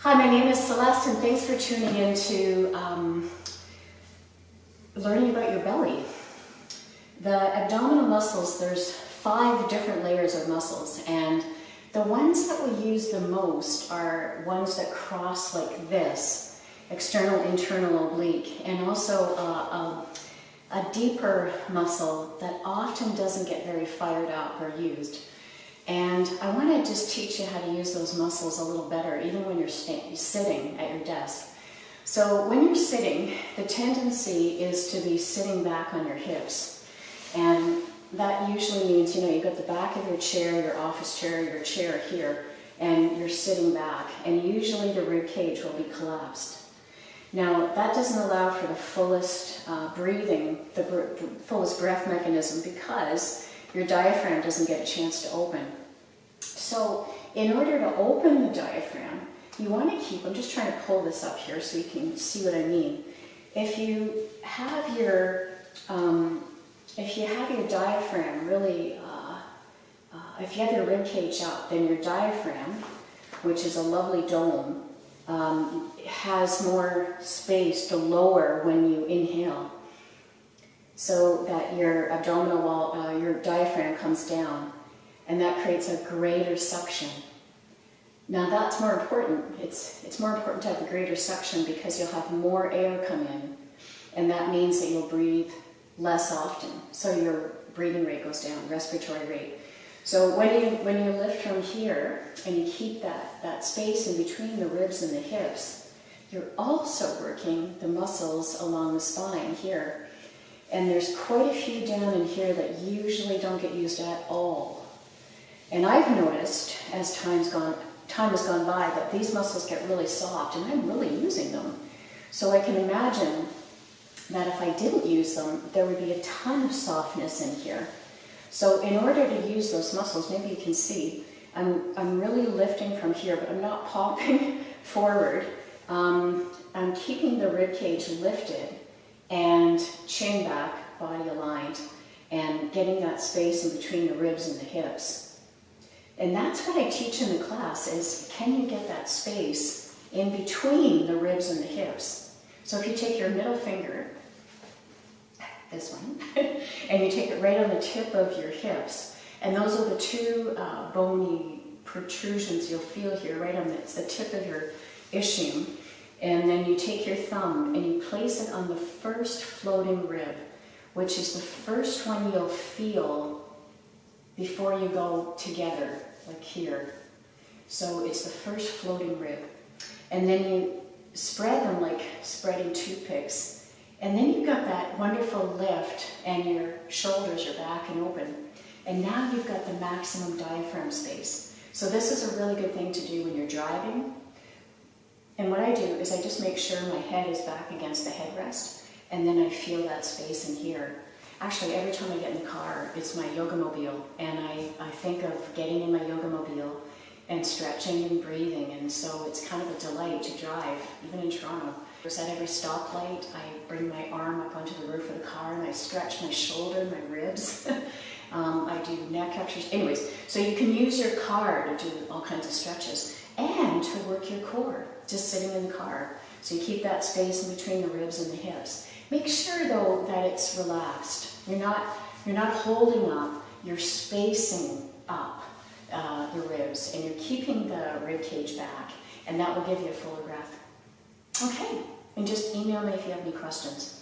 Hi, my name is Celeste, and thanks for tuning in to learning about your belly. The abdominal muscles, there's 5 different layers of muscles, and the ones that we use the most are ones that cross like this, external, internal, oblique, and also a deeper muscle that often doesn't get very fired up or used. And I want to just teach you how to use those muscles a little better, even when you're sitting at your desk. So when you're sitting, the tendency is to be sitting back on your hips. And that usually means, you've got the back of your chair, your office chair, your chair here, and you're sitting back. And usually the rib cage will be collapsed. Now, that doesn't allow for the fullest breathing, the fullest breath mechanism, because your diaphragm doesn't get a chance to open. So in order to open the diaphragm, you want to keep, I'm just trying to pull this up here so you can see what I mean. If you have your diaphragm really, if you have your rib cage up, then your diaphragm, which is a lovely dome, has more space to lower when you inhale, so that your abdominal wall, your diaphragm comes down, and that creates a greater suction. Now that's more important. It's more important to have a greater suction because you'll have more air come in, and that means that you'll breathe less often. So your breathing rate goes down, respiratory rate. So when you lift from here and you keep that space in between the ribs and the hips, you're also working the muscles along the spine here. And there's quite a few down in here that usually don't get used at all. And I've noticed as time has gone by that these muscles get really soft, and I'm really using them. So I can imagine that if I didn't use them, there would be a ton of softness in here. So in order to use those muscles, maybe you can see, I'm really lifting from here, but I'm not popping forward. I'm keeping the rib cage lifted and chin back, body aligned, and getting that space in between the ribs and the hips. And that's what I teach in the class is, can you get that space in between the ribs and the hips? So if you take your middle finger, this one, and you take it right on the tip of your hips, and those are the 2 bony protrusions you'll feel here, right on the tip of your ischium. And then you take your thumb and you place it on the first floating rib, which is the first one you'll feel before you go together, like here. So it's the first floating rib. And then you spread them like spreading toothpicks. And then you've got that wonderful lift and your shoulders are back and open. And now you've got the maximum diaphragm space. So this is a really good thing to do when you're driving. And what I do is I just make sure my head is back against the headrest, and then I feel that space in here. Actually, every time I get in the car, it's my yoga-mobile, and I think of getting in my yoga-mobile and stretching and breathing, and so it's kind of a delight to drive, even in Toronto. At every stoplight, I bring my arm up onto the roof of the car, and I stretch my shoulder, my ribs. I do neck exercises. Anyways, so you can use your car to do all kinds of stretches and to work your core, just sitting in the car. So you keep that space in between the ribs and the hips. Make sure though that it's relaxed. You're not holding up, you're spacing up the ribs, and you're keeping the rib cage back, and that will give you a fuller breath. Okay, and just email me if you have any questions.